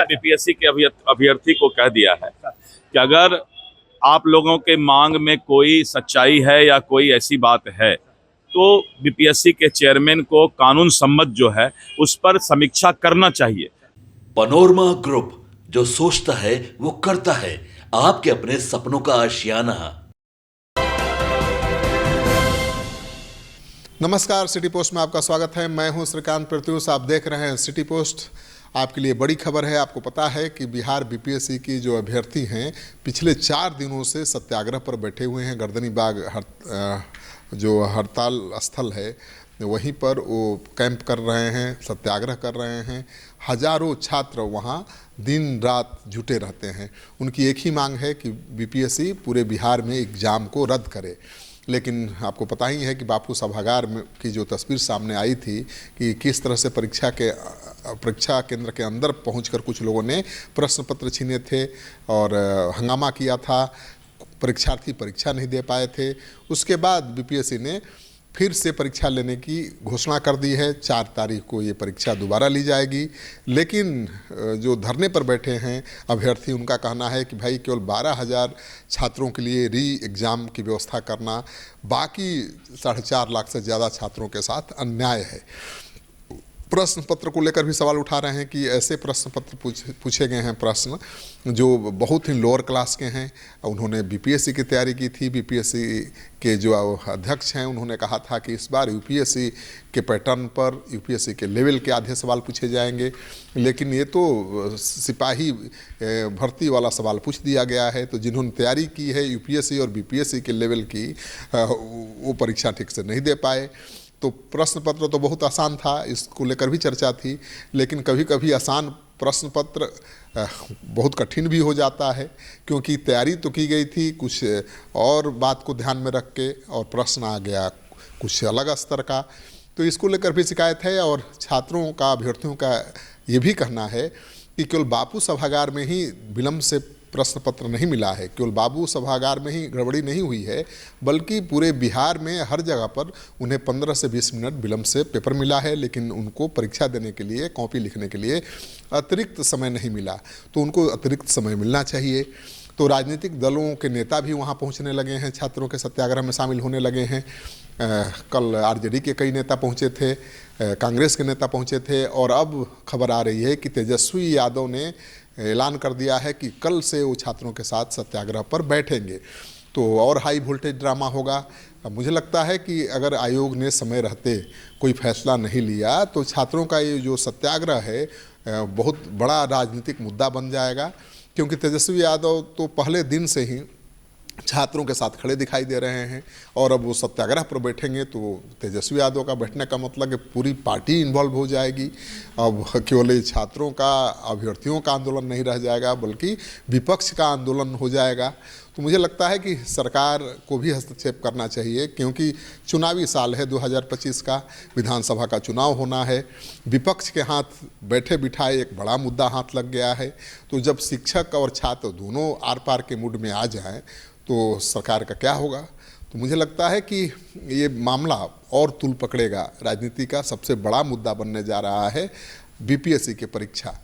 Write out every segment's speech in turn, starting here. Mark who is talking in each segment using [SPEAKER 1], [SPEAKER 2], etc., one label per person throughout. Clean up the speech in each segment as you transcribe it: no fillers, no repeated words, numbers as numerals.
[SPEAKER 1] BPSC के अभ्यर्थी को कह दिया है कि अगर आप लोगों के मांग में कोई सच्चाई है या कोई ऐसी बात है तो बीपीएससी के चेयरमैन को कानून सम्मत जो है उस पर समीक्षा करना चाहिए।
[SPEAKER 2] पनोरमा ग्रुप, जो सोचता है वो करता है। आपके अपने सपनों का आशियाना।
[SPEAKER 3] नमस्कार, सिटी पोस्ट में आपका स्वागत है। मैं हूं श्रीकांत प्रत्युष। आप देख रहे हैं सिटी पोस्ट। आपके लिए बड़ी खबर है। आपको पता है कि बिहार बीपीएससी की जो अभ्यर्थी हैं पिछले 4 दिनों से सत्याग्रह पर बैठे हुए हैं। गर्दनी बाग जो हड़ताल स्थल है वहीं पर वो कैंप कर रहे हैं, सत्याग्रह कर रहे हैं। हजारों छात्र वहाँ दिन रात जुटे रहते हैं। उनकी एक ही मांग है कि बीपीएससी पूरे बिहार में एग्ज़ाम को रद्द करे। लेकिन आपको पता ही है कि बापू सभागार में की जो तस्वीर सामने आई थी कि किस तरह से परीक्षा केंद्र के अंदर पहुंचकर कुछ लोगों ने प्रश्न पत्र छीने थे और हंगामा किया था। परीक्षार्थी परीक्षा नहीं दे पाए थे। उसके बाद बीपीएससी ने फिर से परीक्षा लेने की घोषणा कर दी है। 4 तारीख को ये परीक्षा दोबारा ली जाएगी। लेकिन जो धरने पर बैठे हैं अभ्यर्थी, उनका कहना है कि भाई केवल 12,000 छात्रों के लिए री एग्ज़ाम की व्यवस्था करना बाकी 4.5 लाख से ज़्यादा छात्रों के साथ अन्याय है। प्रश्न पत्र को लेकर भी सवाल उठा रहे हैं कि ऐसे प्रश्न पत्र पूछे गए हैं, प्रश्न जो बहुत ही लोअर क्लास के हैं। उन्होंने बीपीएससी की तैयारी की थी। बीपीएससी के जो अध्यक्ष हैं उन्होंने कहा था कि इस बार यूपीएससी के पैटर्न पर, यूपीएससी के लेवल के आधे सवाल पूछे जाएंगे। लेकिन ये तो सिपाही भर्ती वाला सवाल पूछ दिया गया है। तो जिन्होंने तैयारी की है यूपीएससी और बीपीएससी के लेवल की, वो परीक्षा ठीक से नहीं दे पाए। तो प्रश्न पत्र तो बहुत आसान था, इसको लेकर भी चर्चा थी। लेकिन कभी कभी आसान प्रश्न पत्र बहुत कठिन भी हो जाता है, क्योंकि तैयारी तो की गई थी कुछ और बात को ध्यान में रख के, और प्रश्न आ गया कुछ अलग स्तर का। तो इसको लेकर भी शिकायत है। और छात्रों का, अभ्यर्थियों का ये भी कहना है कि केवल बापू सभागार में ही विलम्ब से प्रश्न पत्र नहीं मिला है। केवल बाबू सभागार में ही गड़बड़ी नहीं हुई है, बल्कि पूरे बिहार में हर जगह पर उन्हें 15 से 20 मिनट विलम्ब से पेपर मिला है। लेकिन उनको परीक्षा देने के लिए, कॉपी लिखने के लिए अतिरिक्त समय नहीं मिला। तो उनको अतिरिक्त समय मिलना चाहिए। तो राजनीतिक दलों के नेता भी वहाँ पहुँचने लगे हैं, छात्रों के सत्याग्रह में शामिल होने लगे हैं। कल आरजेडी के कई नेता पहुँचे थे, कांग्रेस के नेता पहुँचे थे। और अब खबर आ रही है कि तेजस्वी यादव ने ऐलान कर दिया है कि कल से वो छात्रों के साथ सत्याग्रह पर बैठेंगे। तो और हाई वोल्टेज ड्रामा होगा। मुझे लगता है कि अगर आयोग ने समय रहते कोई फैसला नहीं लिया तो छात्रों का ये जो सत्याग्रह है बहुत बड़ा राजनीतिक मुद्दा बन जाएगा। क्योंकि तेजस्वी यादव तो पहले दिन से ही छात्रों के साथ खड़े दिखाई दे रहे हैं, और अब वो सत्याग्रह पर बैठेंगे तो तेजस्वी यादव का बैठने का मतलब कि पूरी पार्टी इन्वॉल्व हो जाएगी। अब केवल छात्रों का, अभ्यर्थियों का आंदोलन नहीं रह जाएगा, बल्कि विपक्ष का आंदोलन हो जाएगा। तो मुझे लगता है कि सरकार को भी हस्तक्षेप करना चाहिए, क्योंकि चुनावी साल है 2025 का, विधानसभा का चुनाव होना है। विपक्ष के हाथ बैठे बिठाए एक बड़ा मुद्दा हाथ लग गया है। तो जब शिक्षक और छात्र दोनों आर पार के मूड में आ जाएं तो सरकार का क्या होगा। तो मुझे लगता है कि ये मामला और तूल पकड़ेगा। राजनीति का सबसे बड़ा मुद्दा बनने जा रहा है बीपीएससी की परीक्षा।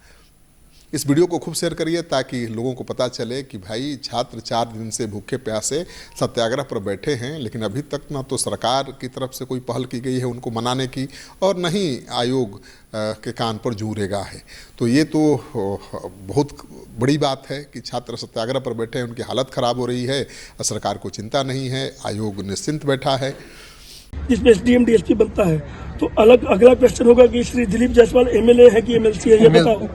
[SPEAKER 3] इस वीडियो को खूब शेयर करिए ताकि लोगों को पता चले कि भाई छात्र 4 दिन से भूखे प्यासे सत्याग्रह पर बैठे हैं, लेकिन अभी तक ना तो सरकार की तरफ से कोई पहल की गई है उनको मनाने की, और न ही आयोग के कान पर जूं रेगा है। तो ये तो बहुत बड़ी बात है कि छात्र सत्याग्रह पर बैठे हैं, उनकी हालत ख़राब हो रही है। सरकार को चिंता नहीं है, आयोग निश्चिंत बैठा है।
[SPEAKER 4] जिसमें एसडीएम डीएसपी बनता है तो अगला क्वेश्चन होगा कि श्री दिलीप जायसवाल एमएलए है कि एमएलसी है, ये बताओ।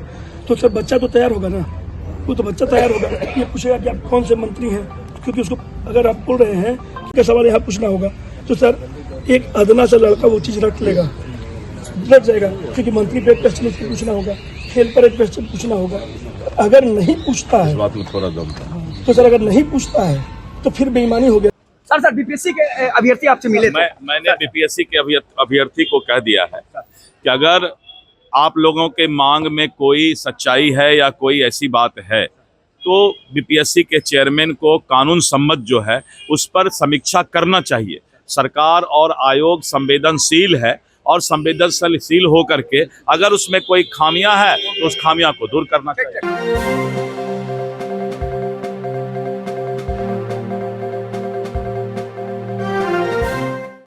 [SPEAKER 4] तो सर बच्चा तो तैयार होगा ना, वो तो बच्चा तैयार होगा। ये पूछेगा कि आप कौन से मंत्री हैं, क्योंकि उसको अगर आप बोल रहे हैं कि सवाल यहाँ पूछना होगा तो सर एक अदना सा लड़का वो चीज़ रख जाएगा, क्योंकि मंत्री पे एक क्वेश्चन उसको पूछना होगा, खेल पर एक क्वेश्चन पूछना होगा। अगर नहीं पूछता है तो सर, अगर नहीं पूछता है तो फिर बेईमानी हो गया।
[SPEAKER 5] सर बीपीएससी के अभ्यर्थी आपसे मिले थे?
[SPEAKER 1] मैंने बीपीएससी के अभ्यर्थी को कह दिया है कि अगर आप लोगों के मांग में कोई सच्चाई है या कोई ऐसी बात है तो बीपीएससी के चेयरमैन को कानून सम्मत जो है उस पर समीक्षा करना चाहिए। सरकार और आयोग संवेदनशील है और संवेदनशील हो करके अगर उसमें कोई खामियां है तो उस खामियां को दूर करना चाहिए।